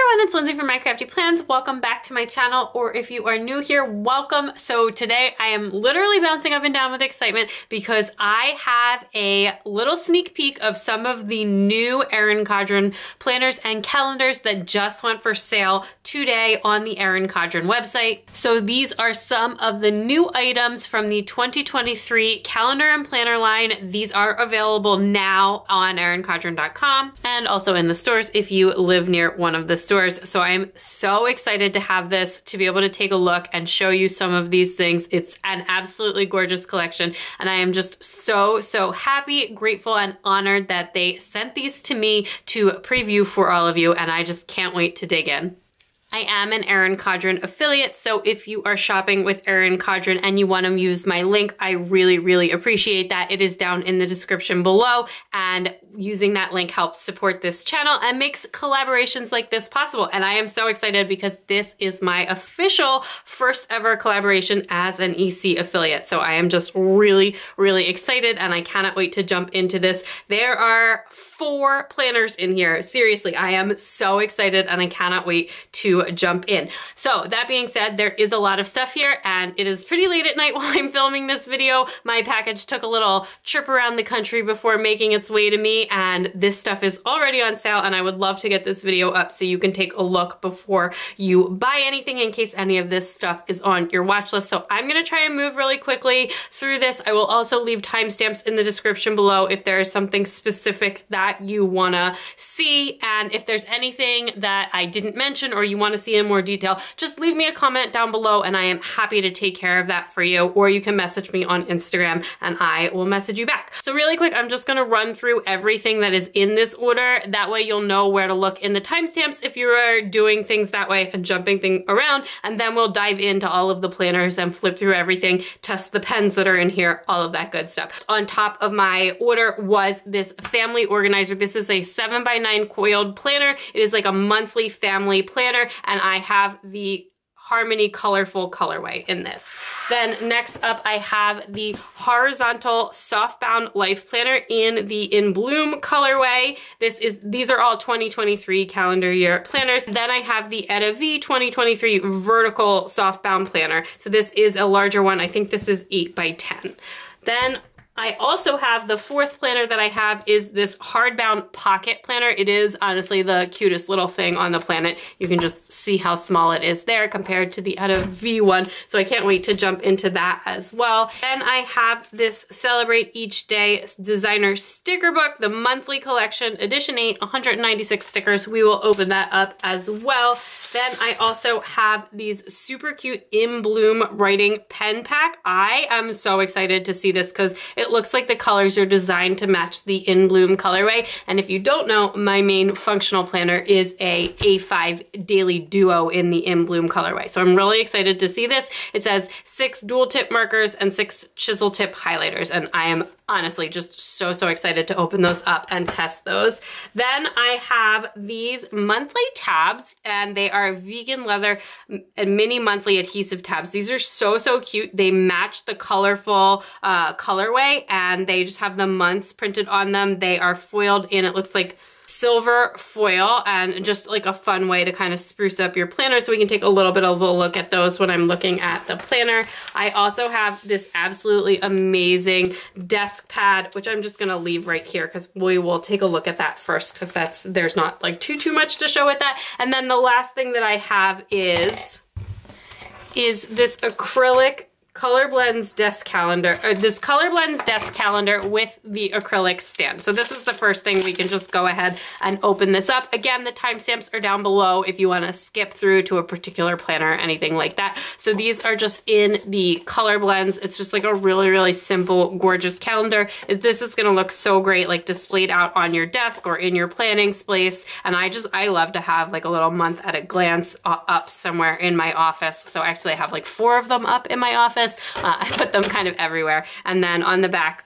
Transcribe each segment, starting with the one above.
everyone, it's Lindsay from My Crafty Plans. Welcome back to my channel, or if you are new here, welcome. So today I am literally bouncing up and down with excitement because I have a little sneak peek of some of the new Erin Condren planners and calendars that just went for sale today on the Erin Condren website. So these are some of the new items from the 2023 calendar and planner line. These are available now on erincondren.com and also in the stores if you live near one of the stores. So I'm so excited to have this, to be able to take a look and show you some of these things. It's an absolutely gorgeous collection, and I am just so happy, grateful, and honored that they sent these to me to preview for all of you, and I just can't wait to dig in. I am an Erin Condren affiliate, so if you are shopping with Erin Condren and you want to use my link, I really appreciate that. It is down in the description below, and using that link helps support this channel and makes collaborations like this possible. And I am so excited because this is my official first ever collaboration as an EC affiliate. So I am just really excited, and I cannot wait to jump into this. There are 4 planners in here. Seriously, I am so excited and I cannot wait to jump in. So that being said, there is a lot of stuff here, and it is pretty late at night while I'm filming this video. My package took a little trip around the country before making its way to me, and this stuff is already on sale, and I would love to get this video up so you can take a look before you buy anything, in case any of this stuff is on your watch list. So I'm gonna try and move really quickly through this. I will also leave timestamps in the description below if there is something specific that you wanna see, and if there's anything that I didn't mention or you want to see in more detail, just leave me a comment down below and I am happy to take care of that for you, or you can message me on Instagram and I will message you back. So really quick, I'm just gonna run through everything that is in this order. That way you'll know where to look in the timestamps if you are doing things that way and jumping things around, and then we'll dive into all of the planners and flip through everything, test the pens that are in here, all of that good stuff. On top of my order was this family organizer. This is a 7x9 coiled planner. It is like a monthly family planner, and I have the Harmony Colorful colorway in this. Then next up, I have the Horizontal Softbound Life Planner in the In Bloom colorway. These are all 2023 calendar year planners. Then I have the Etta V 2023 Vertical Softbound Planner. So this is a larger one. I think this is 8x10. Then I also have the 4th planner that I have is this hardbound pocket planner. It is honestly the cutest little thing on the planet. You can just see how small it is there compared to the Etta V one. So I can't wait to jump into that as well. Then I have this Celebrate Each Day designer sticker book, the monthly collection, edition 8, 196 stickers. We will open that up as well. Then I also have these super cute In Bloom writing pen pack. I am so excited to see this because it looks like the colors are designed to match the In Bloom colorway. And if you don't know, my main functional planner is a A5 Daily Duo in the In Bloom colorway. So I'm really excited to see this. It says 6 dual tip markers and 6 chisel tip highlighters. And I am honestly just so excited to open those up and test those. Then I have these monthly tabs, and they are vegan leather and mini monthly adhesive tabs. These are so cute. They match the colorful colorway, and they just have the months printed on them. They are foiled in, it looks like, silver foil, and just like a fun way to kind of spruce up your planner. So we can take a little bit of a look at those when I'm looking at the planner. I also have this absolutely amazing desk pad, which I'm just gonna leave right here because we will take a look at that first, because there's not like too much to show with that. And then the last thing that I have is this acrylic Color Blends desk calendar, or this Color Blends desk calendar with the acrylic stand. So this is the first thing. We can just go ahead and open this up. Again, the timestamps are down below if you want to skip through to a particular planner or anything like that. So these are just in the Color Blends. It's just like a really simple, gorgeous calendar. This is going to look so great, like displayed out on your desk or in your planning space. And I love to have like a little month at a glance up somewhere in my office. So actually I have like 4 of them up in my office. office. I put them kind of everywhere. And then on the back,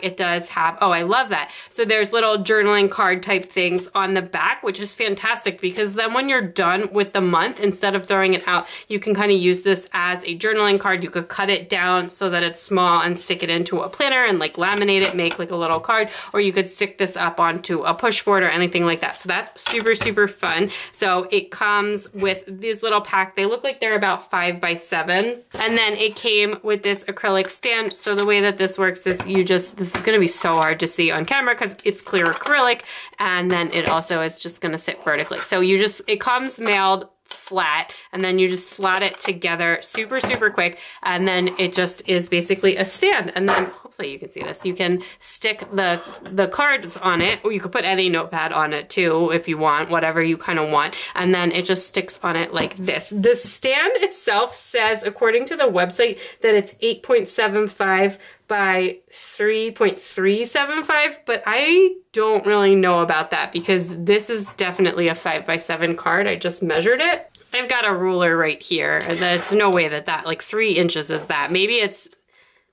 it does have, I love that. So there's little journaling card type things on the back, which is fantastic because then when you're done with the month, instead of throwing it out, you can kind of use this as a journaling card. You could cut it down so that it's small and stick it into a planner and like laminate it, make like a little card, or you could stick this up onto a push board or anything like that. So that's super, super fun. So it comes with these little pack. They look like they're about 5 by 7. And then it came with this acrylic stand. So the way that this works is this is gonna be so hard to see on camera because it's clear acrylic, and then it also is just gonna sit vertically. So it comes mailed flat, and then you just slot it together super, super quick, and then it just is basically a stand. And then hopefully you can see this. You can stick the cards on it, or you could put any notepad on it too if you want, whatever you kind of want, and then it just sticks on it like this. The stand itself says, according to the website, that it's 8.75 by 3.375, but I don't really know about that because this is definitely a 5 by 7 card. I just measured it. I've got a ruler right here, and there's no way that like 3 inches is that. Maybe it's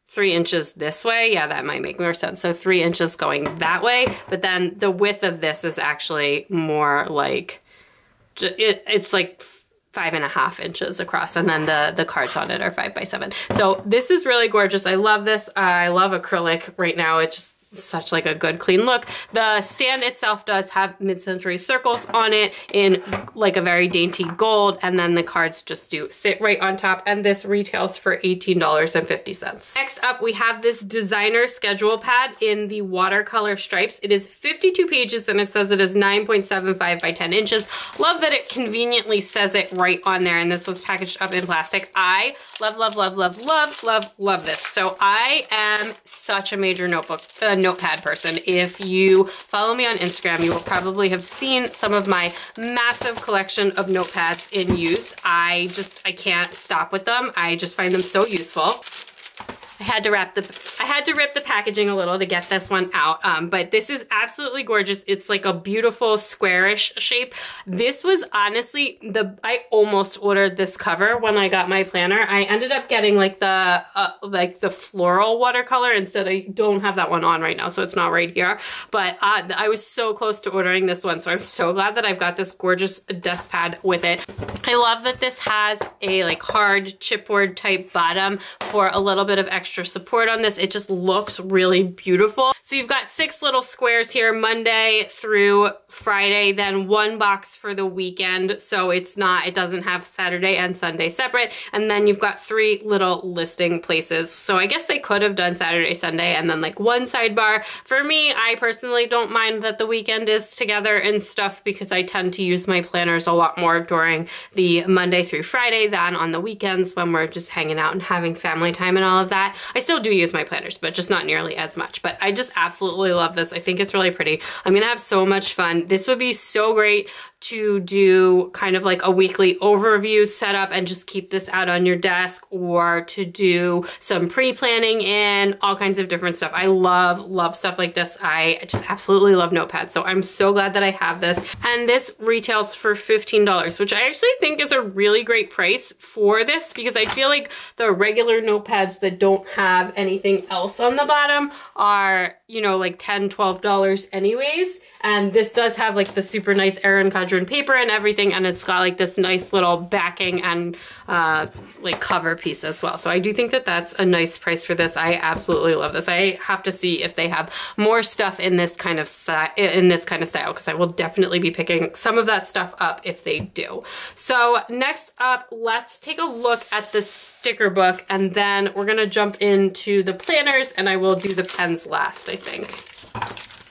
3 inches this way. Yeah, that might make more sense. So 3 inches going that way, but then the width of this is actually more like, it's like 5.5 inches across, and then the cards on it are 5 by 7. So this is really gorgeous. I love this. I love acrylic right now. It's just such like a good clean look. The stand itself does have mid-century circles on it in like a very dainty gold, and then the cards just do sit right on top, and this retails for $18.50. Next up, we have this designer schedule pad in the watercolor stripes. It is 52 pages, and it says it is 9.75 by 10 inches. Love that it conveniently says it right on there, and this was packaged up in plastic. I love, love, love, love, love, love, love this. So I am such a major notepad person. If you follow me on Instagram, you will probably have seen some of my massive collection of notepads in use. I can't stop with them. I just find them so useful. I had to rip the packaging a little to get this one out, but this is absolutely gorgeous. It's like a beautiful squarish shape. This was honestly I almost ordered this cover when I got my planner. I ended up getting like the floral watercolor instead. I don't have that one on right now, so it's not right here, but I was so close to ordering this one, so I'm so glad that I've got this gorgeous desk pad with it. I love that this has a like hard chipboard type bottom for a little bit of extra support on this. It just looks really beautiful. So you've got 6 little squares here, Monday through Friday, then 1 box for the weekend. So it doesn't have Saturday and Sunday separate. And then you've got 3 little listing places. So I guess they could have done Saturday, Sunday, and then like 1 sidebar. For me, I personally don't mind that the weekend is together and stuff because I tend to use my planners a lot more during the Monday through Friday than on the weekends when we're just hanging out and having family time and all of that. I still do use my planners, but just not nearly as much. But I just absolutely love this. I think it's really pretty. I'm gonna have so much fun. This would be so great to do kind of like a weekly overview setup and just keep this out on your desk, or to do some pre-planning in all kinds of different stuff. I love stuff like this. I just absolutely love notepads. So I'm so glad that I have this. And this retails for $15, which I actually think is a really great price for this, because I feel like the regular notepads that don't have anything else on the bottom are, you know, like $10, $12 anyways. And this does have like the super nice Erin Condren paper and everything, and it's got like this nice little backing and like cover piece as well. So I do think that that's a nice price for this. I absolutely love this. I have to see if they have more stuff in this kind of style, because I will definitely be picking some of that stuff up if they do. So next up, let's take a look at the sticker book, and then we're gonna jump into the planners, and I will do the pens last, I think.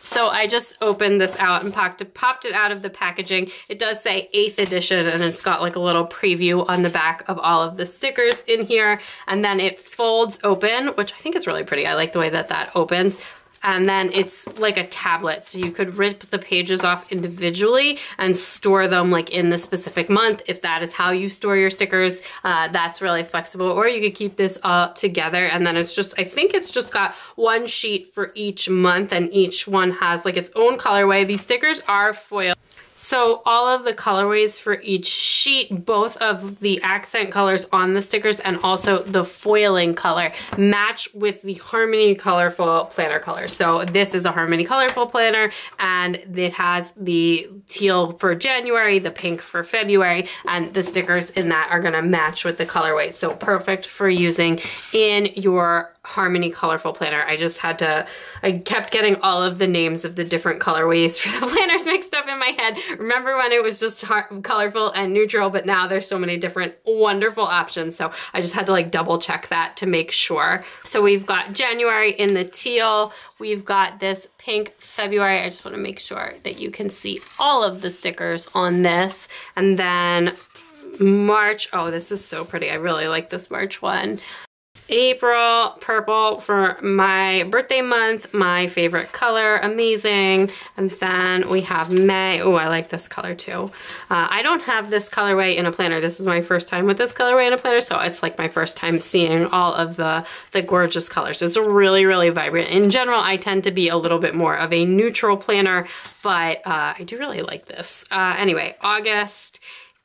So I just opened this out and popped it out of the packaging. It does say 8th edition, and it's got like a little preview on the back of all of the stickers in here. And then it folds open, which I think is really pretty. I like the way that that opens. And then it's like a tablet, so you could rip the pages off individually and store them like in the specific month. If that is how you store your stickers, that's really flexible. Or you could keep this all together, and then it's just, I think it's just got 1 sheet for each month, and each one has like its own colorway. These stickers are foil. So all of the colorways for each sheet, both of the accent colors on the stickers and also the foiling color match with the Harmony Colorful planner color. So this is a Harmony Colorful planner, and it has the teal for January, the pink for February, and the stickers in that are gonna match with the colorway. So perfect for using in your Harmony Colorful planner. I kept getting all of the names of the different colorways for the planners mixed up in my head. Remember when it was just colorful and neutral, but now there's so many different wonderful options. So I just had to like double check that to make sure. So we've got January in the teal. We've got this pink February. I just want to make sure that you can see all of the stickers on this. And then March. Oh, this is so pretty. I really like this March one. April, purple for my birthday month, my favorite color, amazing. And then we have May. Oh, I like this color too. I don't have this colorway in a planner. This is my first time with this colorway in a planner, so it's like my first time seeing all of the gorgeous colors. It's really, really vibrant. In general, I tend to be a little bit more of a neutral planner, but I do really like this. Anyway, August.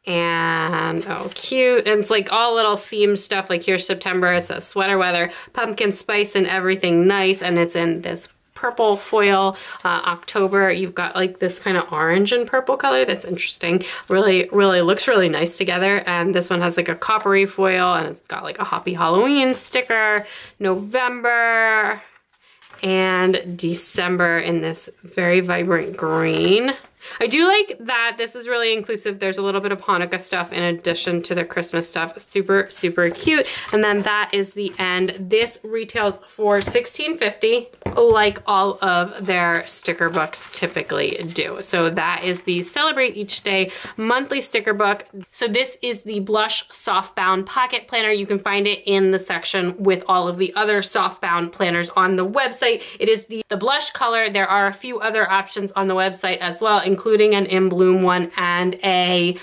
And oh, cute. And it's like all little theme stuff. Like here's September, it says sweater weather, pumpkin spice and everything nice. And it's in this purple foil. October, you've got like this kind of orange and purple color. That's interesting. Really, really looks really nice together. And this one has like a coppery foil, and it's got like a Happy Halloween sticker. November and December in this very vibrant green. I do like that this is really inclusive. There's a little bit of Hanukkah stuff in addition to the Christmas stuff. Super, super cute. And then that is the end. This retails for $16.50, like all of their sticker books typically do. So that is the Celebrate Each Day monthly sticker book. So this is the Blush Softbound Pocket Planner. You can find it in the section with all of the other softbound planners on the website. It is the Blush color. There are a few other options on the website as well, including an In Bloom one and a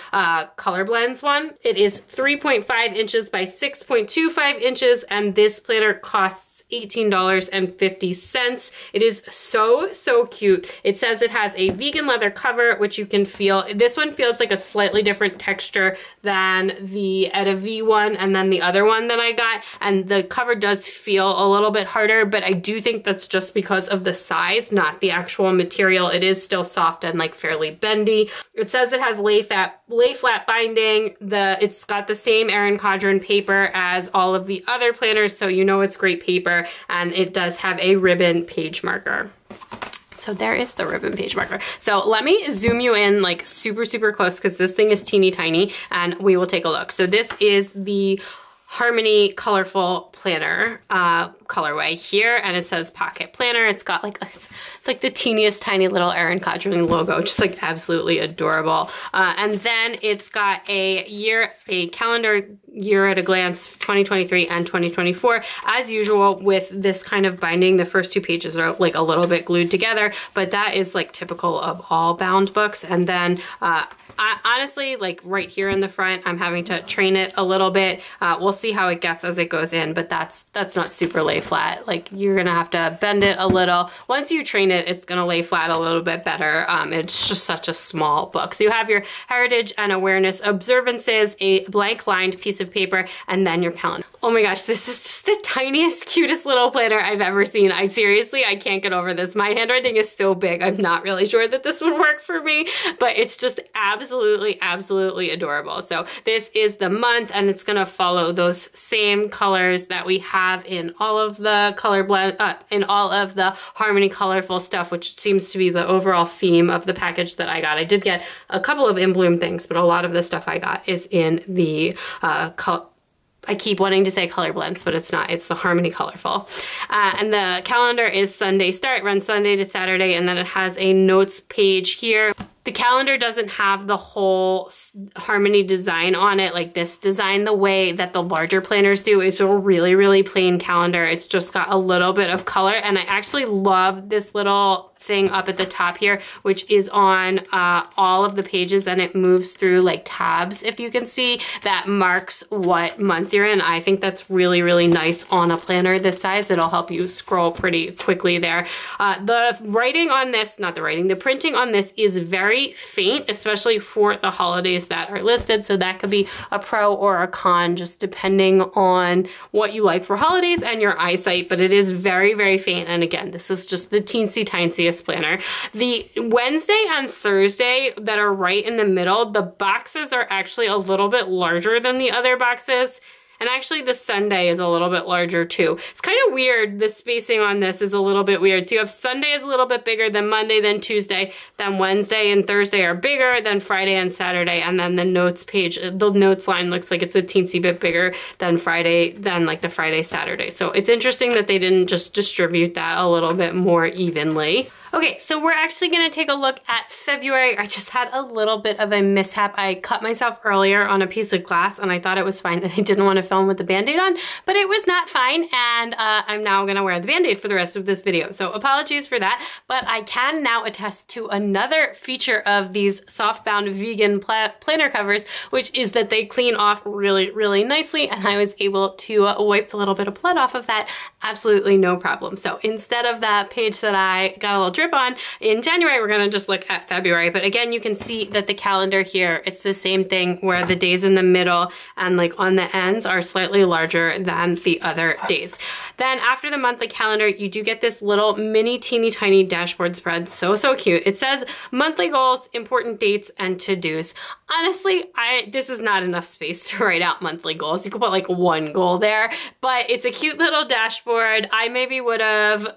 Color Blends one. It is 3.5 inches by 6.25 inches, and this planner costs $18.50. It is so, so cute. It says it has a vegan leather cover, which you can feel. This one feels like a slightly different texture than the Etta V one and then the other one that I got. And the cover does feel a little bit harder, but I do think that's just because of the size, not the actual material. It is still soft and like fairly bendy. It says it has lay flat binding. It's got the same Erin Condren paper as all of the other planners, so you know it's great paper. And it does have a ribbon page marker. So there is the ribbon page marker. So let me zoom you in like super, super close because this thing is teeny tiny, and we will take a look. So this is the Harmony Colorful Planner colorway here, and it says Pocket Planner. It's got like the teeniest tiny little Erin Condren logo, just like absolutely adorable. And then it's got a calendar year at a glance, 2023 and 2024. As usual with this kind of binding, the first two pages are like a little bit glued together, but that is like typical of all bound books. And then honestly, like right here in the front, I'm having to train it a little bit. We'll see how it gets as it goes in, but that's not super lay flat. Like you're gonna have to bend it a little. Once you train it, it's gonna lay flat a little bit better. It's just such a small book. So you have your heritage and awareness observances, a blank lined piece of paper, and then your calendar. Oh my gosh, this is just the tiniest, cutest little planner I've ever seen. I can't get over this. My handwriting is so big, I'm not really sure that this would work for me, but it's just absolutely, absolutely adorable. So this is the month, and it's gonna follow those same colors that we have in all of the color blend, in all of the Harmony Colorful stuff, which seems to be the overall theme of the package that I got. I did get a couple of In Bloom things, but a lot of the stuff I got is in the I keep wanting to say Color Blends, but it's not. It's the Harmony Colorful. And the calendar is Sunday start, runs Sunday to Saturday, and then it has a notes page here. The calendar doesn't have the whole Harmony design on it, like this design the way that the larger planners do. It's a really, really plain calendar. It's just got a little bit of color, and I actually love this little thing up at the top here, which is on all of the pages, and it moves through like tabs, if you can see, that marks what month you're in. I think that's really, really nice on a planner this size. It'll help you scroll pretty quickly there. The writing on this, not the writing, the printing on this is very faint, especially for the holidays that are listed. So that could be a pro or a con, just depending on what you like for holidays and your eyesight, but it is very, very faint. And again, this is just the teensy tiniest planner. The Wednesday and Thursday that are right in the middle, the boxes are actually a little bit larger than the other boxes. And actually the Sunday is a little bit larger too. It's kind of weird, the spacing on this is a little bit weird. So you have Sunday is a little bit bigger than Monday, then Tuesday, then Wednesday and Thursday are bigger than Friday and Saturday. And then the notes page, the notes line looks like it's a teensy bit bigger than Friday, than like the Friday, Saturday. So it's interesting that they didn't just distribute that a little bit more evenly. Okay, so we're actually gonna take a look at February. I just had a little bit of a mishap. I cut myself earlier on a piece of glass and I thought it was fine and I didn't want to film with the Band-Aid on, but it was not fine, and I'm now gonna wear the Band-Aid for the rest of this video. So apologies for that, but I can now attest to another feature of these soft-bound vegan planner covers, which is that they clean off really, really nicely, and I was able to wipe the little bit of blood off of that absolutely no problem. So instead of that page that I got a little drip on in January, we're gonna just look at February. But again, you can see that the calendar here, it's the same thing where the days in the middle and like on the ends are slightly larger than the other days. Then after the monthly calendar, you do get this little mini teeny tiny dashboard spread. So cute. It says monthly goals, important dates, and to-dos. Honestly, this is not enough space to write out monthly goals. You could put like one goal there, but it's a cute little dashboard. I maybe would have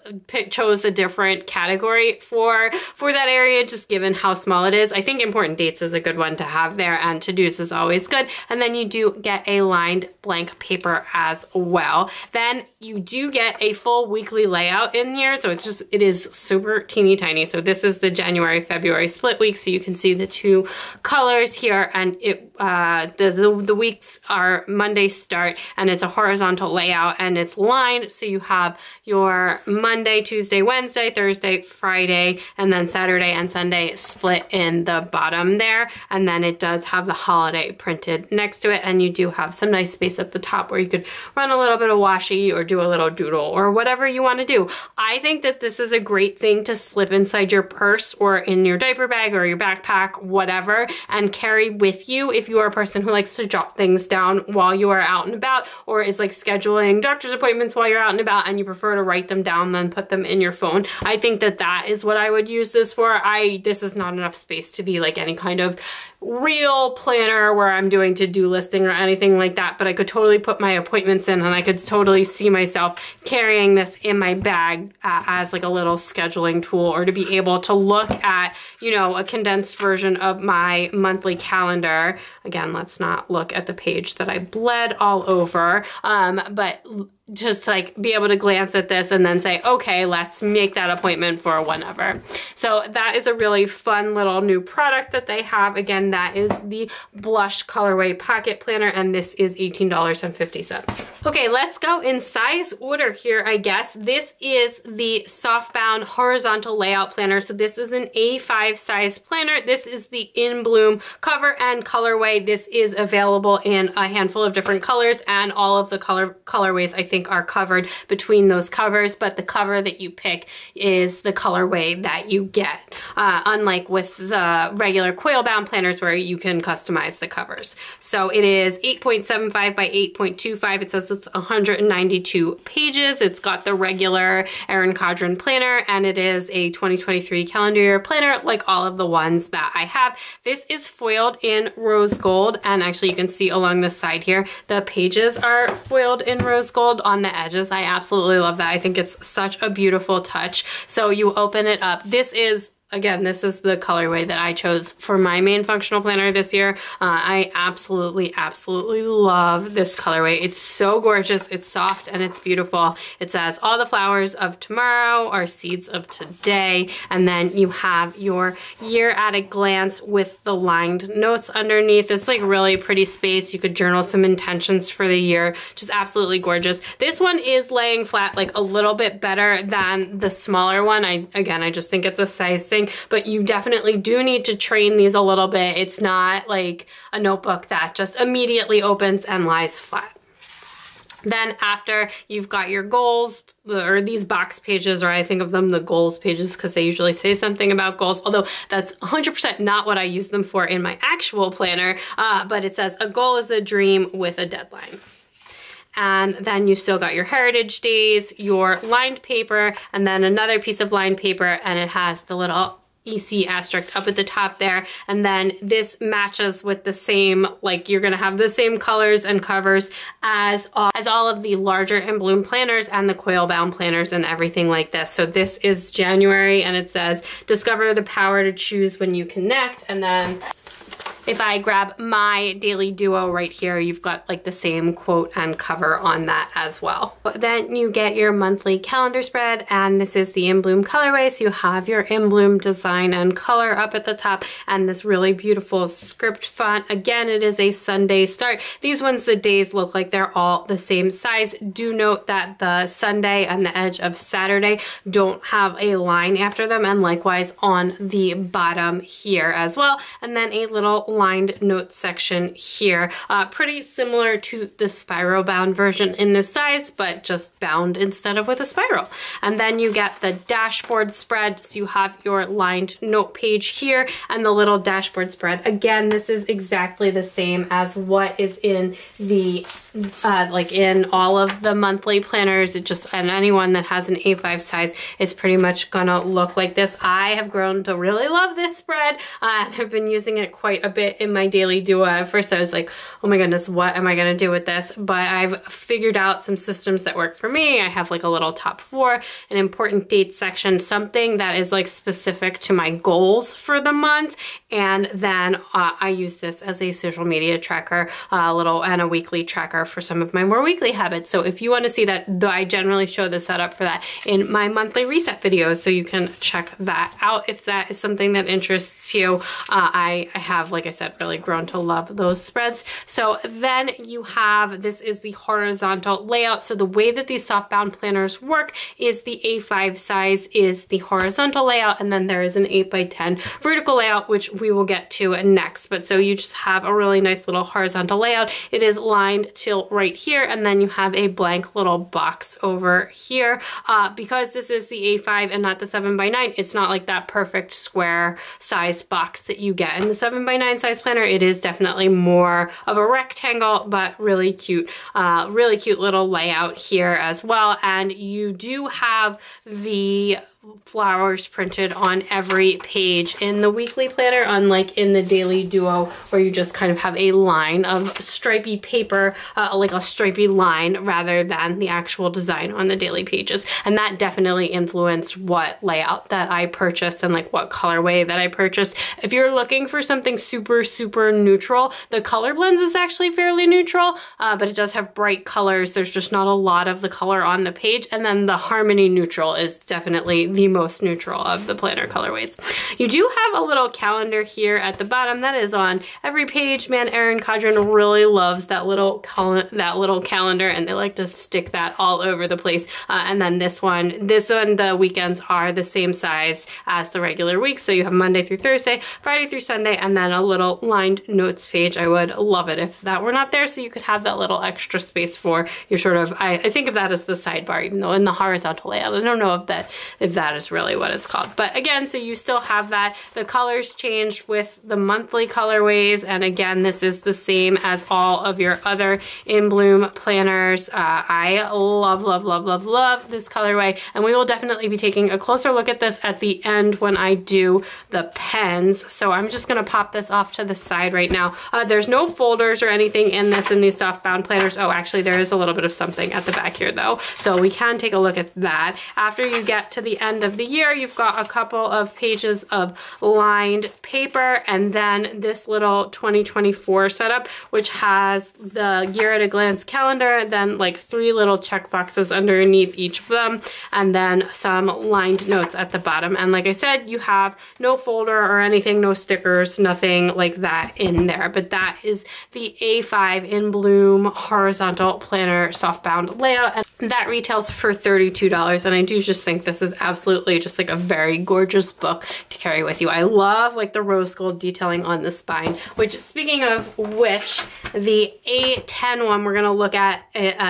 chose a different category for that area, just given how small it is. I think important dates is a good one to have there, and to-dos is always good. And then you do get a lined blank paper as well. Then you do get a full weekly layout in here. So it is super teeny tiny. So this is the January, February split week. So you can see the two colors here, and the weeks are Monday start, and it's a horizontal layout, and it's lined. So you have your Monday, Tuesday, Wednesday, Thursday, Friday, and then Saturday and Sunday split in the bottom there. And then it does have the holiday printed next to it, and you do have some nice space at the top where you could run a little bit of washi or do a little doodle or whatever you want to do. I think that this is a great thing to slip inside your purse or in your diaper bag or your backpack, whatever, and carry with you if you are a person who likes to jot things down while you are out and about, or is like scheduling doctor's appointments while you're out and about and you prefer to write them down than put them in your phone. I think that that is what I would use this for. This is not enough space to be like any kind of real planner where I'm doing to-do listing or anything like that, but I could totally put my appointments in, and I could totally see myself carrying this in my bag as like a little scheduling tool, or to be able to look at, you know, a condensed version of my monthly calendar. Again, let's not look at the page that I bled all over, but just like be able to glance at this and then say, okay, let's make that appointment for whenever. So that is a really fun little new product that they have. Again, that is the Blush Colorway Pocket Planner, and this is $18.50. Okay, let's go in size order here, I guess. This is the softbound horizontal layout planner. So this is an A5 size planner. This is the In Bloom cover and colorway. This is available in a handful of different colors, and all of the colorways I think are covered between those covers, but the cover that you pick is the colorway that you get, unlike with the regular coil bound planners where you can customize the covers. So it is 8.75 by 8.25. It says it's 192 pages. It's got the regular Erin Condren planner, and it is a 2023 calendar year planner like all of the ones that I have. This is foiled in rose gold, and actually you can see along the side here, the pages are foiled in rose gold on the edges. I absolutely love that. I think it's such a beautiful touch. So you open it up. This is again, this is the colorway that I chose for my main functional planner this year. I absolutely, absolutely love this colorway. It's so gorgeous, it's soft, and it's beautiful. It says all the flowers of tomorrow are seeds of today. And then you have your year at a glance with the lined notes underneath. It's like really pretty space. You could journal some intentions for the year. Just absolutely gorgeous. This one is laying flat like a little bit better than the smaller one. I just think it's a size thing, but you definitely do need to train these a little bit. It's not like a notebook that just immediately opens and lies flat. Then after you've got your goals, or these box pages, or I think of them the goals pages because they usually say something about goals, although that's 100% not what I use them for in my actual planner, but it says a goal is a dream with a deadline. And then you still got your heritage days, your lined paper, and then another piece of lined paper, and it has the little EC asterisk up at the top there. And then this matches with the same, like you're gonna have the same colors and covers as all of the larger In Bloom planners and the coil bound planners and everything like this. So this is January, and it says discover the power to choose when you connect. And then if I grab my Daily Duo right here, you've got like the same quote and cover on that as well. But then you get your monthly calendar spread, and this is the In Bloom colorway. So you have your In Bloom design and color up at the top, and this really beautiful script font. Again, it is a Sunday start. These ones, the days look like they're all the same size. Do note that the Sunday and the edge of Saturday don't have a line after them, and likewise on the bottom here as well. And then a little lined notes section here. Pretty similar to the spiral bound version in this size, but just bound instead of with a spiral. And then you get the dashboard spread. So you have your lined note page here and the little dashboard spread. Again, this is exactly the same as what is in the like in all of the monthly planners. It just, and anyone that has an A5 size, it's pretty much gonna look like this. I have grown to really love this spread and have been using it quite a bit in my Daily Duo. At first I was like, oh my goodness, what am I gonna do with this? But I've figured out some systems that work for me. I have like a little top 4, an important dates section, something that is like specific to my goals for the month. And then I use this as a social media tracker, and a weekly tracker for some of my more weekly habits. So if you want to see that, though, I generally show the setup for that in my monthly reset videos, so you can check that out if that is something that interests you. I have, like I said, really grown to love those spreads. So then you have, this is the horizontal layout. So the way that these softbound planners work is the A5 size is the horizontal layout, and then there is an 8x10 vertical layout, which we will get to next. But so you just have a really nice little horizontal layout. It is lined till right here, and then you have a blank little box over here. Because this is the A5 and not the 7x9, it's not like that perfect square size box that you get in the 7x9 size planner. It is definitely more of a rectangle, but really cute little layout here as well. And you do have the flowers printed on every page in the weekly planner, unlike in the Daily Duo where you just kind of have a line of stripy paper, like a stripy line rather than the actual design on the daily pages. And that definitely influenced what layout that I purchased and like what colorway that I purchased. If you're looking for something super, super neutral, the Color Blends is actually fairly neutral, but it does have bright colors. There's just not a lot of the color on the page. And then the Harmony Neutral is definitely the most neutral of the planner colorways. You do have a little calendar here at the bottom that is on every page. Man, Erin Condren really loves that little calendar, and they like to stick that all over the place. And then this one, the weekends are the same size as the regular week. So you have Monday through Thursday, Friday through Sunday, and then a little lined notes page. I would love it if that were not there, so you could have that little extra space for your sort of, I think of that as the sidebar, even though in the horizontal layout, I don't know if that is really what it's called. But again, so you still have that. The colors changed with the monthly colorways, and again, this is the same as all of your other In Bloom planners. I love, love, love, love, love this colorway, and we will definitely be taking a closer look at this at the end when I do the pens. So I'm just gonna pop this off to the side right now. There's no folders or anything in these softbound planners. Oh, actually there is a little bit of something at the back here though, so we can take a look at that. After you get to the end end of the year. You've got a couple of pages of lined paper, and then this little 2024 setup, which has the Year at a Glance calendar, then like 3 little check boxes underneath each of them, and then some lined notes at the bottom. And like I said, you have no folder or anything, no stickers, nothing like that in there. But that is the A5 in Bloom horizontal planner softbound layout, and that retails for $32. And I do just think this is absolutely just like a very gorgeous book to carry with you. I love like the rose gold detailing on the spine, which, speaking of which, the A10 one we're gonna look at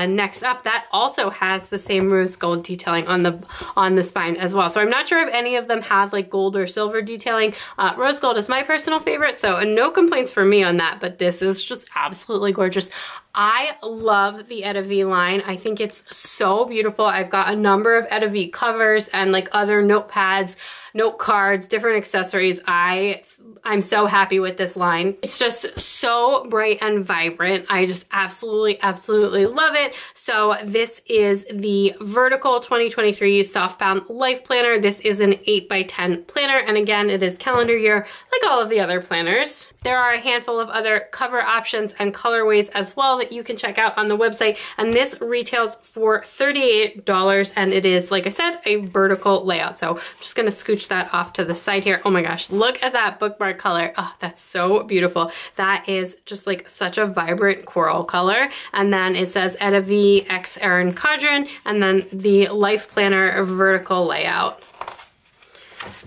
next up, that also has the same rose gold detailing on the spine as well. So I'm not sure if any of them have like gold or silver detailing. Rose gold is my personal favorite, so no complaints for me on that, but this is just absolutely gorgeous. I love the Etta V line. I think it's so beautiful. I've got a number of Etta V covers and like other notepads, note cards, different accessories. I'm so happy with this line. It's just so bright and vibrant. I just absolutely, absolutely love it. So this is the Vertical 2023 Softbound Life Planner. This is an 8x10 planner, and again, it is calendar year like all of the other planners. There are a handful of other cover options and colorways as well that you can check out on the website, and this retails for $38, and it is, like I said, a vertical layout. So I'm just gonna scooch that off to the side here. Oh my gosh, look at that bookmark color. Oh, that's so beautiful. That is just like such a vibrant coral color. And then it says Etta V X Erin Condren, and then the Life Planner vertical layout.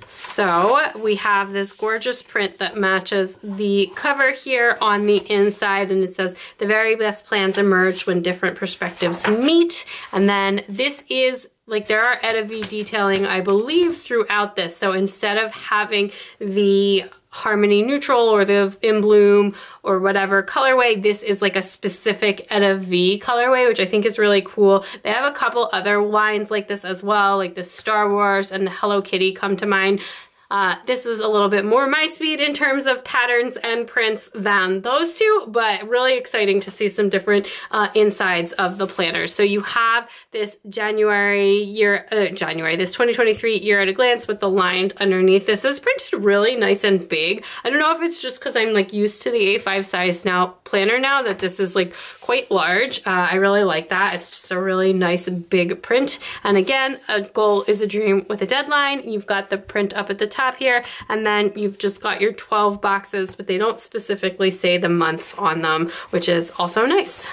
So we have this gorgeous print that matches the cover here on the inside, and it says the very best plans emerge when different perspectives meet. And then this is like, there are Etta V detailing, I believe, throughout this. So instead of having the Harmony Neutral or the In Bloom or whatever colorway, this is like a specific Etta V colorway, which I think is really cool. They have a couple other lines like this as well, like the Star Wars and the Hello Kitty come to mind. This is a little bit more my speed in terms of patterns and prints than those two, but really exciting to see some different insides of the planners. So you have this this 2023 Year at a Glance with the lined underneath. This is printed really nice and big. I don't know if it's just because I'm like used to the A5 size planner now that this is like quite large. I really like that. It's just a really nice big print. And again, a goal is a dream with a deadline. You've got the print up at the top here, and then you've just got your 12 boxes, but they don't specifically say the months on them, which is also nice,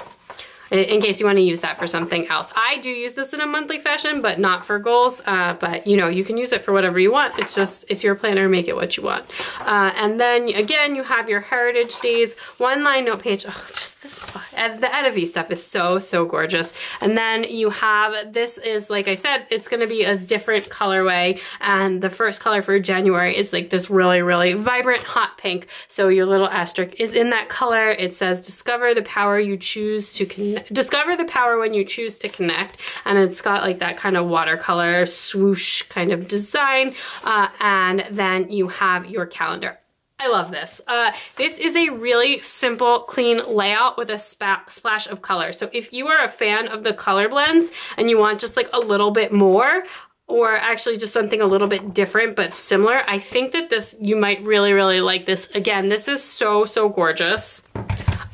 in case you want to use that for something else. I do use this in a monthly fashion, but not for goals. But you know, you can use it for whatever you want. It's your planner, make it what you want. And then again, you have your Heritage Days, 1-line note page. Oh, just this, the Etta V stuff is so, so gorgeous. And then you have, this is, like I said, it's gonna be a different colorway. And the first color for January is like this really, really vibrant hot pink. So your little asterisk is in that color. It says, discover the power you choose to connect. Discover the power when you choose to connect. And it's got like that kind of watercolor swoosh kind of design. And then you have your calendar. I love this. This is a really simple, clean layout with a splash of color. So if you are a fan of the color blends and you want just like a little bit more, or actually just something a little bit different but similar, I think that this, you might really, really like this. Again, this is so, so gorgeous.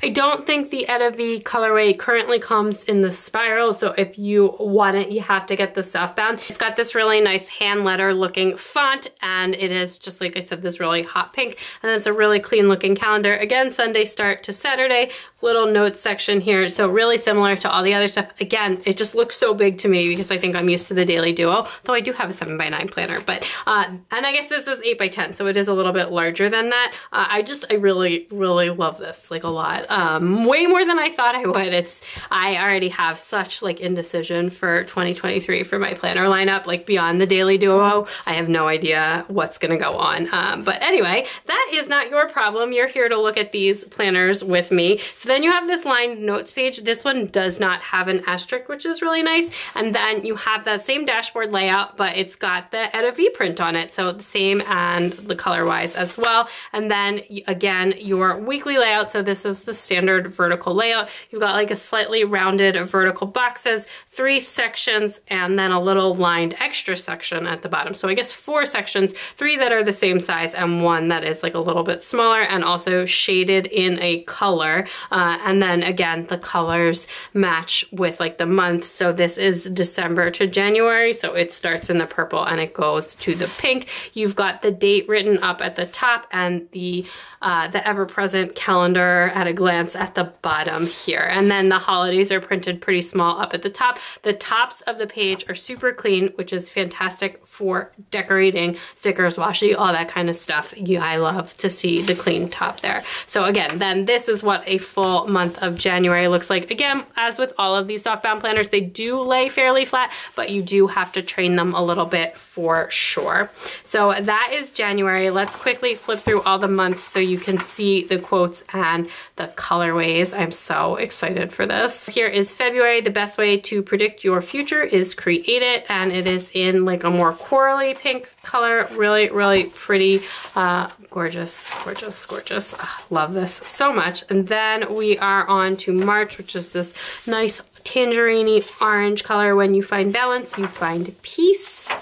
I don't think the Etta V colorway currently comes in the spiral, so if you want it, you have to get the softbound. It's got this really nice hand letter looking font, and it is just, like I said, this really hot pink, and it's a really clean looking calendar. Again, Sunday start to Saturday, little notes section here, so really similar to all the other stuff. Again, it just looks so big to me because I think I'm used to the Daily Duo, though I do have a 7x9 planner, but, and I guess this is 8x10, so it is a little bit larger than that. I really, really love this, like a lot. Way more than I thought I would. I already have such like indecision for 2023 for my planner lineup, like beyond the Daily Duo. I have no idea what's gonna go on. But anyway, that is not your problem. You're here to look at these planners with me. So then you have this lined notes page. This one does not have an asterisk, which is really nice. And then you have that same dashboard layout, but it's got the Etta V print on it. So the same and the color wise as well. And then again, your weekly layout. So this is the standard vertical layout. You've got like a slightly rounded vertical boxes, 3 sections, and then a little lined extra section at the bottom. So I guess 4 sections, 3 that are the same size and 1 that is like a little bit smaller and also shaded in a color. And then again, the colors match with like the month. So this is December to January. So it starts in the purple and it goes to the pink. You've got the date written up at the top and the ever-present calendar at a glance at the bottom here. And then the holidays are printed pretty small up at the top. The tops of the page are super clean, which is fantastic for decorating, stickers, washi, all that kind of stuff. Yeah, I love to see the clean top there. So again, then this is what a full month of January looks like. Again, as with all of these softbound planners, they do lay fairly flat, but you do have to train them a little bit for sure. So that is January. Let's quickly flip through all the months so you can see the quotes and the colorways. I'm so excited for this. Here is February. The best way to predict your future is create it, and it is in like a more corally pink color. Really, really pretty. Gorgeous, gorgeous, gorgeous. Love this so much. And then we are on to March, which is this nice tangerine orange color. When you find balance, you find peace.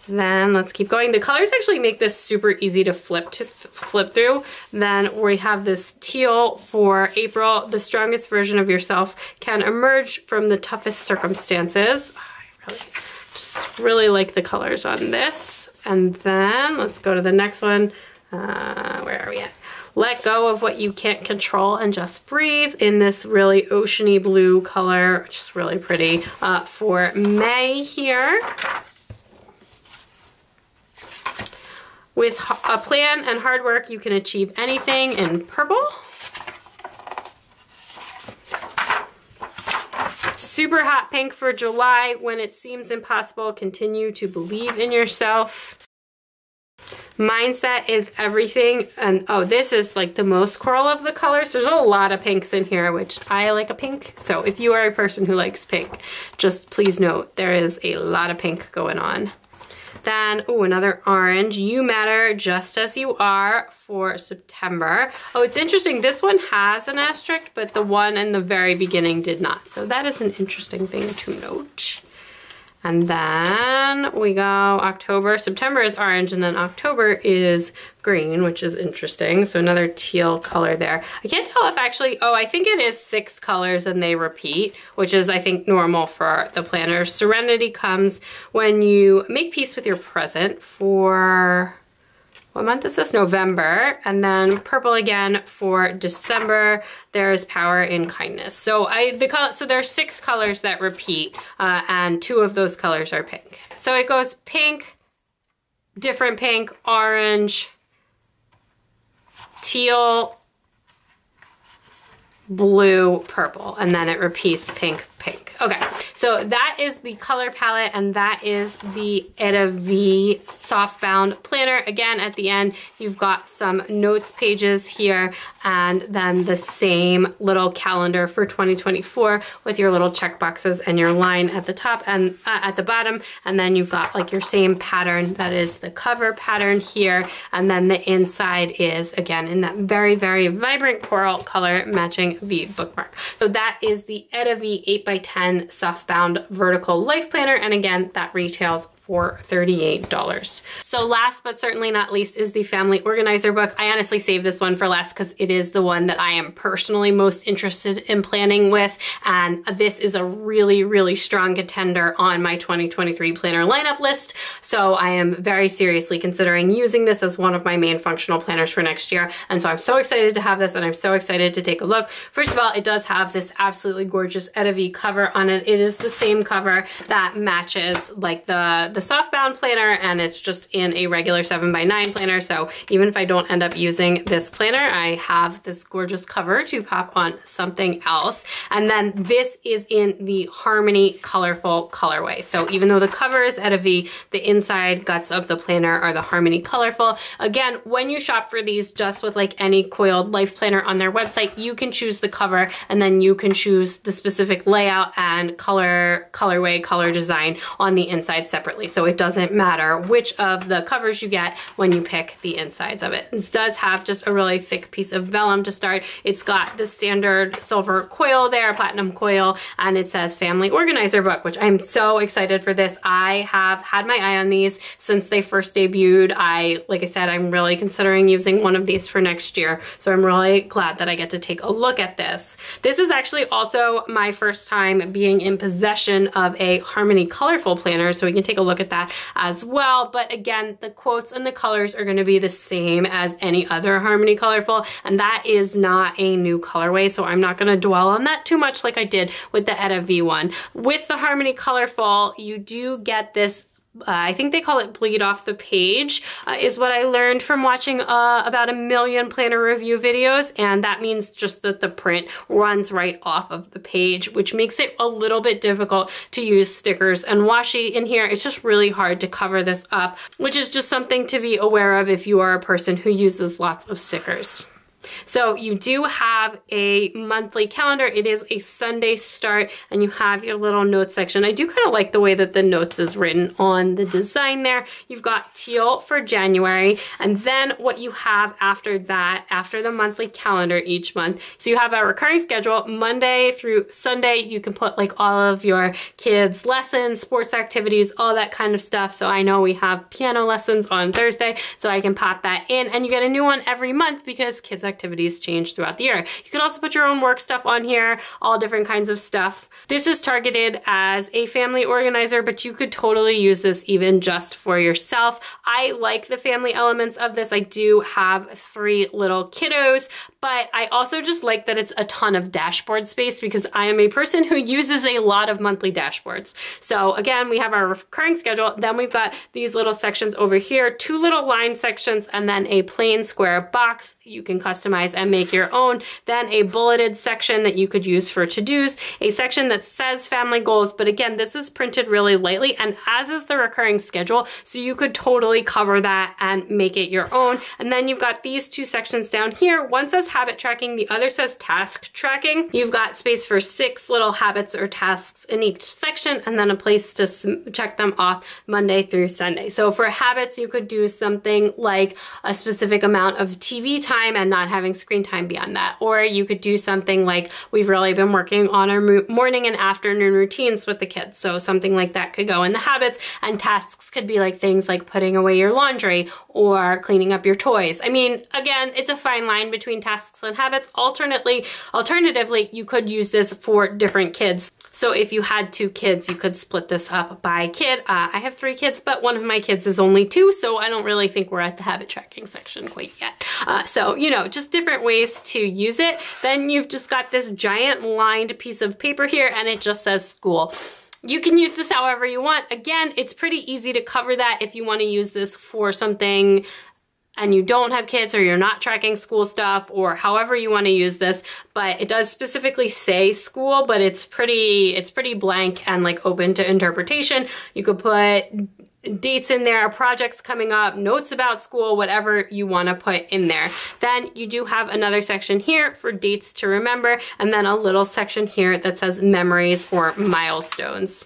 Then let's keep going. The colors actually make this super easy to flip through. Then we have this teal for April. The strongest version of yourself can emerge from the toughest circumstances. I just really like the colors on this. And then let's go to the next one. Where are we at? Let go of what you can't control and just breathe, in this really oceany blue color, just really pretty. For May here, with a plan and hard work, you can achieve anything, in purple. Super hot pink for July. When it seems impossible, continue to believe in yourself. Mindset is everything. And oh, this is like the most coral of the colors. There's a lot of pinks in here, which I like a pink. So if you are a person who likes pink, just please note there is a lot of pink going on. Then, oh, another orange. You matter just as you are, for September. Oh, it's interesting. This one has an asterisk, but the one in the very beginning did not. So that is an interesting thing to note. And then we go October. September is orange, and then October is green, which is interesting. So another teal color there. I can't tell if actually, oh, I think it is 6 colors and they repeat, which is, I think, normal for the planners. Serenity comes when you make peace with your present, for, what month is this? November. And then purple again for December. There is power in kindness. So so there are 6 colors that repeat, and 2 of those colors are pink. So it goes pink, different pink, orange, teal, blue, purple, and then it repeats pink, pink. Okay, so that is the color palette, and that is the Etta V softbound planner. Again, at the end, you've got some notes pages here, and then the same little calendar for 2024 with your little check boxes and your line at the top and at the bottom, and then you've got like your same pattern that is the cover pattern here, and then the inside is, again, in that very, very vibrant coral color matching the bookmark. So that is the Etta V 8x10 softbound vertical life planner, and again, that retails for $38. So last but certainly not least is the Family Organizer book. I honestly saved this one for last because it is the one that I am personally most interested in planning with, and this is a really, really strong contender on my 2023 planner lineup list. So I am very seriously considering using this as one of my main functional planners for next year, and so I'm so excited to have this, and I'm so excited to take a look. First of all, it does have this absolutely gorgeous Etta V cover on it. It is the same cover that matches like the softbound planner, and it's just in a regular 7x9 planner. So even if I don't end up using this planner, I have this gorgeous cover to pop on something else. And then this is in the Harmony Colorful colorway. So even though the cover is Etta V, the inside guts of the planner are the Harmony Colorful. Again, when you shop for these, just with like any coiled life planner on their website, you can choose the cover, and then you can choose the specific layout and colorway, color design on the inside separately. separately. So it doesn't matter which of the covers you get when you pick the insides of it. This does have just a really thick piece of vellum to start. It's got the standard silver coil there, platinum coil, and it says Family Organizer Book, which I'm so excited for this. I have had my eye on these since they first debuted. Like I said, I'm really considering using one of these for next year. So I'm really glad that I get to take a look at this. This is actually also my first time being in possession of a Harmony Colorful planner, so we can take a look at that as well. But again, the quotes and the colors are going to be the same as any other Harmony Colorful, and that is not a new colorway, so I'm not going to dwell on that too much like I did with the Etta V1. With the Harmony Colorful, you do get this I think they call it bleed off the page, is what I learned from watching about 1 million planner review videos, and that means just that the print runs right off of the page, which makes it a little bit difficult to use stickers and washi in here. It's just really hard to cover this up, which is just something to be aware of if you are a person who uses lots of stickers. So you do have a monthly calendar. It is a Sunday start, and you have your little notes section. I do kind of like the way that the notes is written on the design there. You've got teal for January, and then what you have after that, after the monthly calendar each month. So you have a recurring schedule, Monday through Sunday. You can put like all of your kids' lessons, sports activities, all that kind of stuff. So I know we have piano lessons on Thursday, so I can pop that in, and you get a new one every month because kids' activities change throughout the year. You can also put your own work stuff on here, all different kinds of stuff. This is targeted as a family organizer, but you could totally use this even just for yourself. I like the family elements of this. I do have 3 little kiddos, but I also just like that it's a ton of dashboard space because I am a person who uses a lot of monthly dashboards. So again, we have our recurring schedule, then we've got these little sections over here, 2 little line sections, and then a plain square box you can customize and make your own, then a bulleted section that you could use for to-dos, a section that says family goals, but again, this is printed really lightly, and as is the recurring schedule, so you could totally cover that and make it your own. And then you've got these 2 sections down here. One says habit tracking, the other says task tracking. You've got space for 6 little habits or tasks in each section, and then a place to check them off Monday through Sunday. So for habits, you could do something like a specific amount of TV time and not having screen time beyond that. Or you could do something like we've really been working on our morning and afternoon routines with the kids. So something like that could go in the habits, and tasks could be like things like putting away your laundry or cleaning up your toys. I mean, again, it's a fine line between tasks and habits. Alternatively, you could use this for different kids. So if you had 2 kids, you could split this up by kid. I have 3 kids, but one of my kids is only 2, so I don't really think we're at the habit tracking section quite yet. So, you know, just different ways to use it. Then you've just got this giant lined piece of paper here, and it just says school. You can use this however you want. Again, it's pretty easy to cover that if you want to use this for something and you don't have kids or you're not tracking school stuff or however you want to use this, but it does specifically say school, but it's pretty blank and like open to interpretation. You could put dates in there, projects coming up, notes about school, whatever you want to put in there. Then you do have another section here for dates to remember, and then a little section here that says memories or milestones.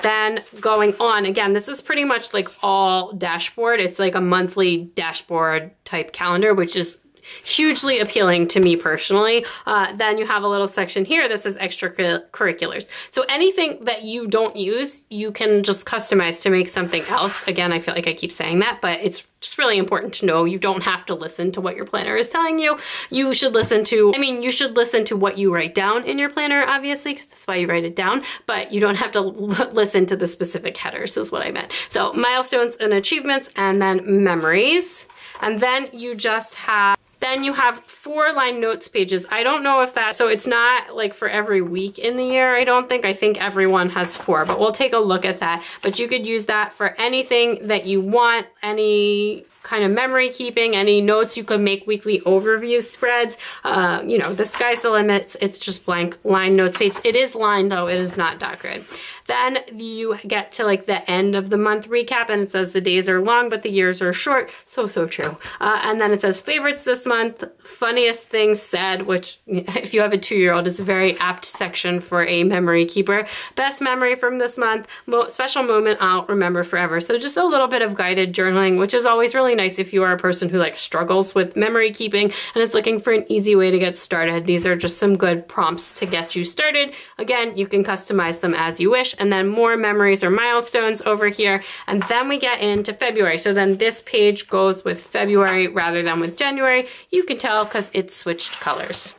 Then going on, again, this is pretty much like all dashboard. It's like a monthly dashboard type calendar, which is hugely appealing to me personally. Then you have a little section here that says extracurriculars. So anything that you don't use, you can just customize to make something else. Again, I feel like I keep saying that, but it's just really important to know you don't have to listen to what your planner is telling you. You should listen to, you should listen to what you write down in your planner, obviously, because that's why you write it down, but you don't have to listen to the specific headers is what I meant. So milestones and achievements, and then memories. And then you just have, then you have 4-line notes pages. I don't know if that, so it's not like for every week in the year, I don't think. I think everyone has 4, but we'll take a look at that. But you could use that for anything that you want, any kind of memory keeping, any notes. You could make weekly overview spreads. You know, the sky's the limit. It's just blank line notes page. It is lined though, it is not dot grid. Then you get to like the end of the month recap, and it says the days are long, but the years are short. So true. And then it says favorites this this month, funniest things said, which if you have a 2-year-old, is a very apt section for a memory keeper. Best memory from this month, special moment I'll remember forever. So just a little bit of guided journaling, which is always really nice if you are a person who like struggles with memory keeping and is looking for an easy way to get started. These are just some good prompts to get you started. Again, you can customize them as you wish, and then more memories or milestones over here. And then we get into February. So then this page goes with February rather than with January. You can tell because it switched colors.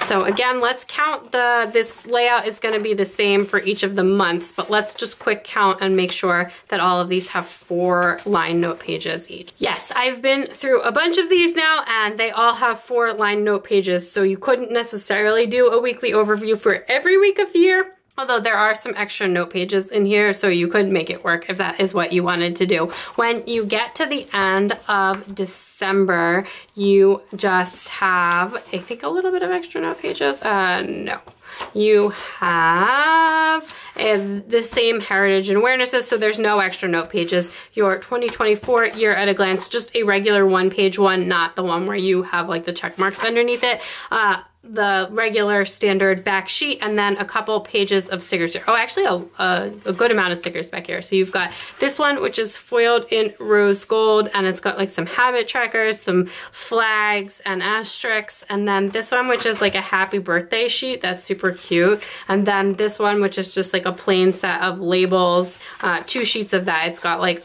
So again, let's count this layout is going to be the same for each of the months, but let's just quick count and make sure that all of these have 4 line note pages each. Yes, I've been through a bunch of these now and they all have 4 line note pages, so you couldn't necessarily do a weekly overview for every week of the year. Although there are some extra note pages in here, so you could make it work if that is what you wanted to do. When you get to the end of December, you just have, I think, a little bit of extra note pages. No. You have the same heritage and awarenesses, so there's no extra note pages. Your 2024 year at a glance, just a regular 1-page one, not the one where you have like the check marks underneath it. The regular standard back sheet, and then a couple pages of stickers here. Oh, actually a good amount of stickers back here. So you've got this one, which is foiled in rose gold, and it's got like some habit trackers, some flags and asterisks, and then this one, which is like a happy birthday sheet. That's super cute. And then this one, which is just like a plain set of labels, 2 sheets of that. It's got like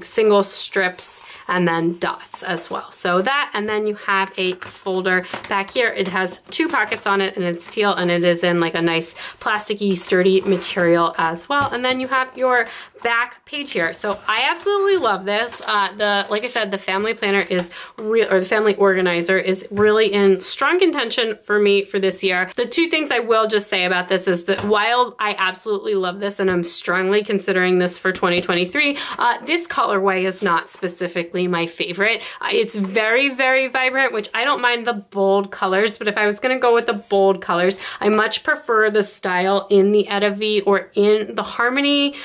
single strips and then dots as well. So that, and then you have a folder back here. It has 2 pockets on it, and it's teal, and it is in like a nice plasticky, sturdy material as well. And then you have your back page here. So I absolutely love this. Like I said, the family planner is real, or the family organizer is really in strong contention for me for this year. The 2 things I will just say about this is that while I absolutely love this and I'm strongly considering this for 2023, this colorway is not specifically my favorite. It's very, very vibrant, which I don't mind the bold colors, but if I was gonna go with the bold colors, I much prefer the style in the Etivee or in the Harmony,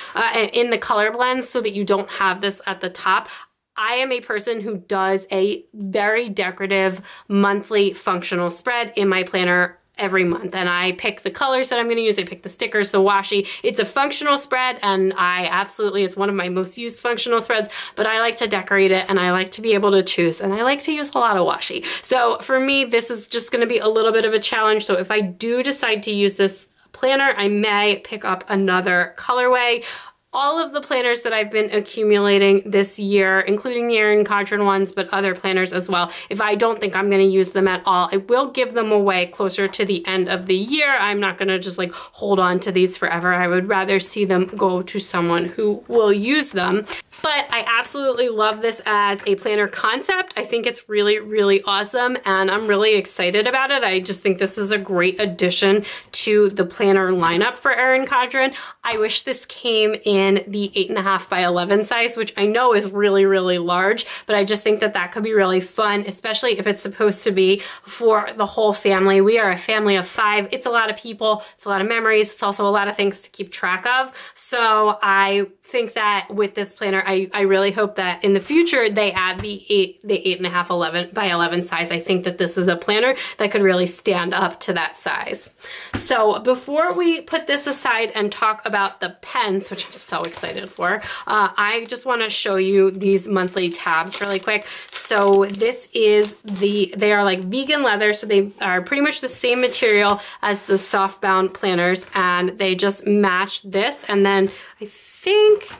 in the color blends, so that you don't have this at the top. I am a person who does a very decorative monthly functional spread in my planner every month, and I pick the colors that I'm going to use. I pick the stickers, the washi. It's a functional spread, and it's one of my most used functional spreads, but I like to decorate it, and I like to be able to choose, and I like to use a lot of washi. So for me, this is just going to be a little bit of a challenge. So if I do decide to use this planner, I may pick up another colorway. All of the planners that I've been accumulating this year, including the Erin Condren ones, but other planners as well, if I don't think I'm going to use them at all, I will give them away closer to the end of the year. I'm not going to just like hold on to these forever. I would rather see them go to someone who will use them. But I absolutely love this as a planner concept. I think it's really, really awesome, and I'm really excited about it. I just think this is a great addition to the planner lineup for Erin Condren. I wish this came in the 8.5 by 11 size, which I know is really, really large, but I just think that that could be really fun, especially if it's supposed to be for the whole family. We are a family of 5. It's a lot of people. It's a lot of memories. It's also a lot of things to keep track of. So I think that with this planner, I really hope that in the future they add the 8.5 11 by 11 size. I think that this is a planner that could really stand up to that size. So before we put this aside and talk about the pens, which I'm so excited for, I just want to show you these monthly tabs really quick. So this is they are like vegan leather, so they are pretty much the same material as the softbound planners, and they just match this. And then I think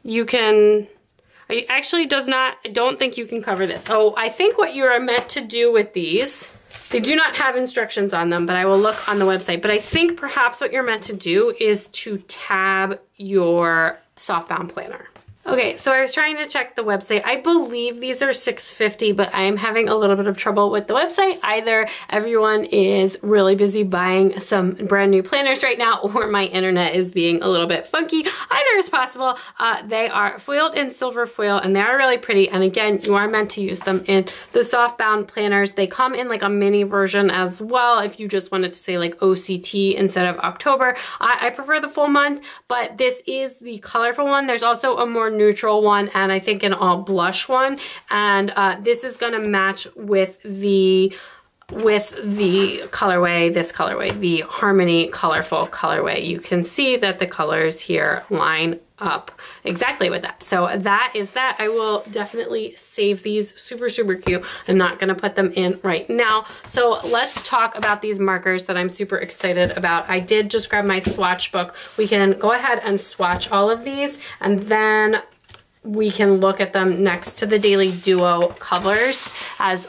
you can, it actually does not, I don't think you can cover this. Oh, I think what you are meant to do with these, they do not have instructions on them, but I will look on the website. But I think perhaps what you're meant to do is to tab your softbound planner. Okay, so I was trying to check the website. I believe these are $6.50, but I'm having a little bit of trouble with the website. Either everyone is really busy buying some brand new planners right now, or my internet is being a little bit funky. Either is possible. They are foiled in silver foil, and they are really pretty. And again, you are meant to use them in the softbound planners. They come in like a mini version as well, if you just wanted to say like OCT instead of October. I prefer the full month, but this is the colorful one. There's also a more neutral one and I think an all blush one. And this is gonna match with the colorway, this colorway, the Harmony Colorful colorway. You can see that the colors here line up exactly with that. So that is that. I will definitely save these. Super, super cute. I'm not gonna put them in right now. So let's talk about these markers that I'm super excited about. I did just grab my swatch book. We can go ahead and swatch all of these and then we can look at them next to the Daily Duo colors as,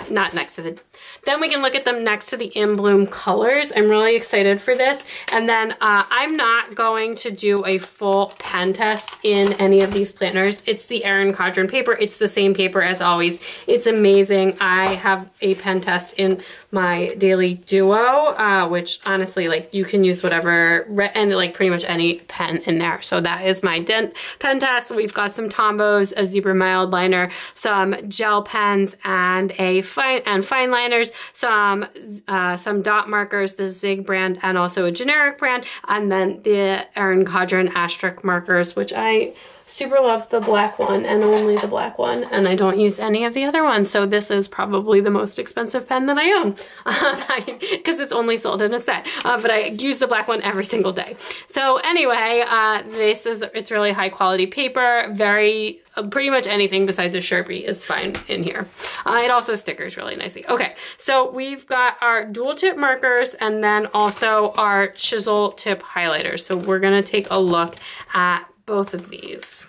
not next to the, then we can look at them next to the In Bloom colors. I'm really excited for this. And then I'm not going to do a full pen test in any of these planners. It's the Erin Condren paper. It's the same paper as always. It's amazing. I have a pen test in my Daily Duo, which honestly, like you can use whatever, and like pretty much any pen in there. So that is my pen test. We've got some Tombos, a Zebra mild liner, some gel pens, and fine liners, some dot markers, the Zig brand, and also a generic brand, and then the Erin Condren asterisk markers, which I super love the black one and only the black one, and I don't use any of the other ones. So this is probably the most expensive pen that I own because it's only sold in a set, but I use the black one every single day. So anyway, it's really high quality paper, very, pretty much anything besides a Sharpie is fine in here. It also stickers really nicely. Okay, so we've got our dual tip markers and then also our chisel tip highlighters. So we're gonna take a look at both of these.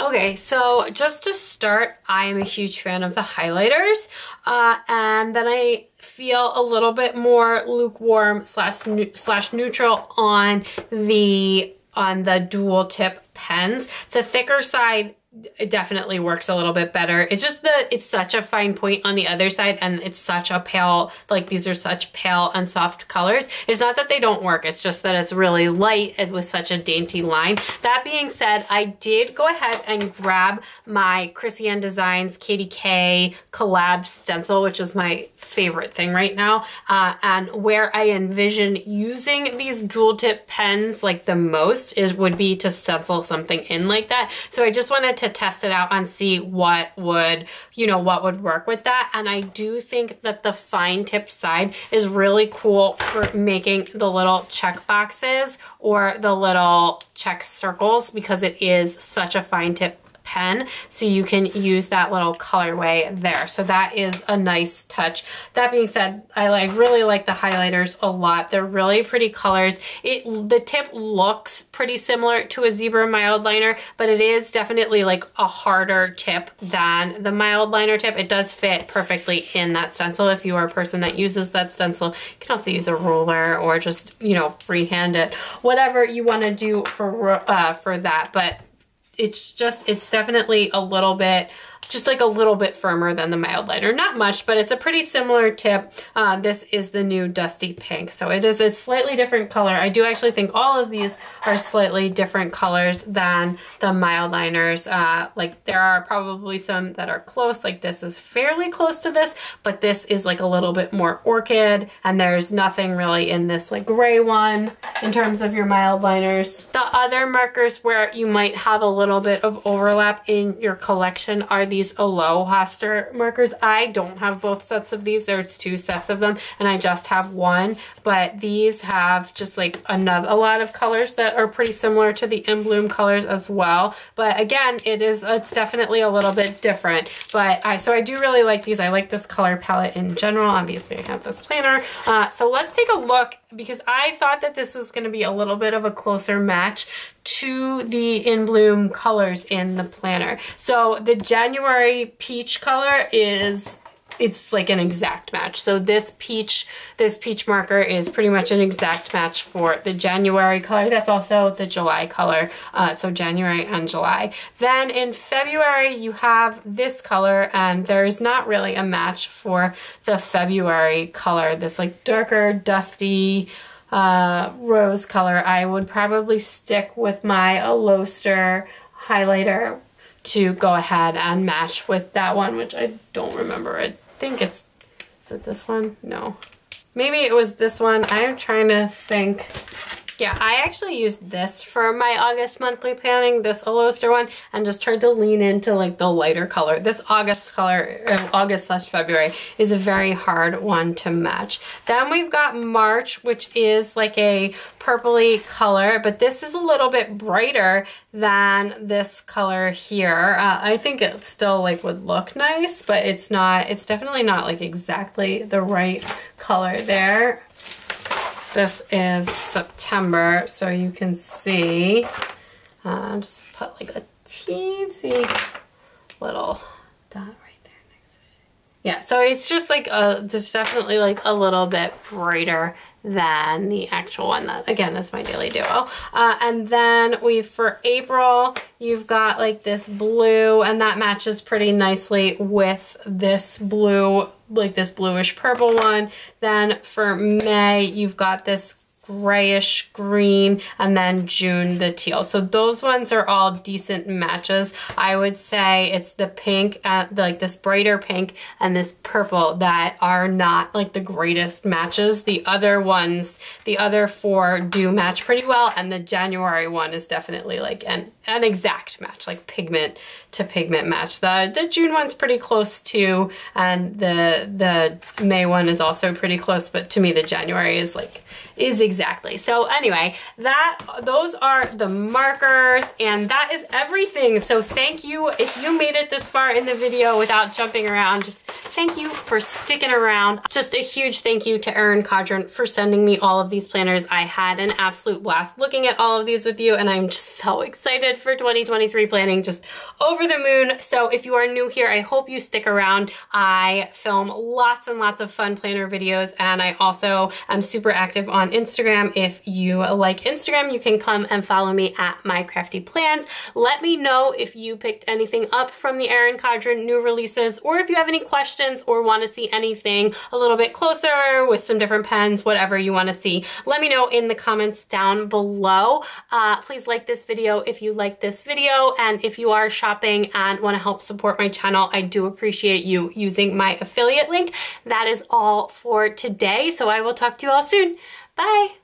Okay, so just to start, I am a huge fan of the highlighters, and then I feel a little bit more lukewarm slash neutral on the dual tip pens. The thicker side, it definitely works a little bit better. It's just it's such a fine point on the other side, and it's such a pale, like these are such pale and soft colors. It's not that they don't work, it's just that it's really light with such a dainty line. That being said, I did go ahead and grab my Chrissy Ann Designs KDK collab stencil, which is my favorite thing right now, and where I envision using these dual tip pens like the most would be to stencil something in like that. So I just wanted to test it out and see what would work with that. And I do think that the fine tip side is really cool for making the little check boxes or the little check circles because it is such a fine tip pen, so you can use that little colorway there. So that is a nice touch. That being said, I really like the highlighters a lot. They're really pretty colors. The tip looks pretty similar to a Zebra mild liner, but it is definitely like a harder tip than the mild liner tip. It does fit perfectly in that stencil. If you are a person that uses that stencil, you can also use a ruler or just, freehand it, whatever you want to do for that. But it's definitely a little bit, just like a little bit firmer than the mild liner. Not much, but it's a pretty similar tip. This is the new Dusty Pink. So it is a slightly different color. I do actually think all of these are slightly different colors than the mild liners. Like there are probably some that are close, like this is fairly close to this, but this is like a little bit more orchid, and there's nothing really in this like gray one in terms of your mild liners. The other markers where you might have a little bit of overlap in your collection are these Alohaster markers. I don't have both sets of these. There's 2 sets of them and I just have one, but these have just like a lot of colors that are pretty similar to the In Bloom colors as well. But again, it's definitely a little bit different. But so I do really like these. I like this color palette in general. Obviously I have this planner. So let's take a look, because I thought that this was going to be a little bit of a closer match to the In Bloom colors in the planner. So the January peach color is it's like an exact match. So this peach marker is pretty much an exact match for the January color. That's also the July color, so January and July. Then in February, you have this color, and there's not really a match for the February color, this like darker, dusty, rose color. I would probably stick with my Alostor highlighter to go ahead and match with that one, which I don't remember. I think is it this one? No. Maybe it was this one. I'm trying to think. Yeah, I actually used this for my August monthly planning, this Alostor one, and just tried to lean into like the lighter color. This August color, August/February, is a very hard one to match. Then we've got March, which is like a purpley color, but this is a little bit brighter than this color here. I think it still like would look nice, but it's not, it's definitely not like exactly the right color there. This is September, so you can see, just put like a teensy little dot right there next to it. Yeah, so it's just like, just definitely like a little bit brighter than the actual one that, again, is my Daily Duo. And then for April, you've got like this blue, and that matches pretty nicely with this blue, like this bluish purple one. Then for May, you've got this grayish green, and then June the teal. So those ones are all decent matches. I would say it's the pink, like this brighter pink and this purple that are not like the greatest matches. The other ones, the other four do match pretty well, and the January one is definitely like an exact match, like pigment to pigment match. The June one's pretty close too, and the May one is also pretty close, but to me the January is exactly. So anyway, those are the markers, and that is everything. So thank you if you made it this far in the video without jumping around. Just thank you for sticking around. Just a huge thank you to Erin Condren for sending me all of these planners. I had an absolute blast looking at all of these with you, and I'm just so excited for 2023 planning, just over the moon. So if you are new here, I hope you stick around. I film lots and lots of fun planner videos, and I also am super active on Instagram. If you like Instagram, you can come and follow me at My Crafty Plans. Let me know if you picked anything up from the Erin Condren new releases, or if you have any questions or want to see anything a little bit closer with some different pens, whatever you want to see. Let me know in the comments down below. Please like this video if you like this video, and if you are shopping and want to help support my channel, I do appreciate you using my affiliate link. That is all for today, so I will talk to you all soon. Bye!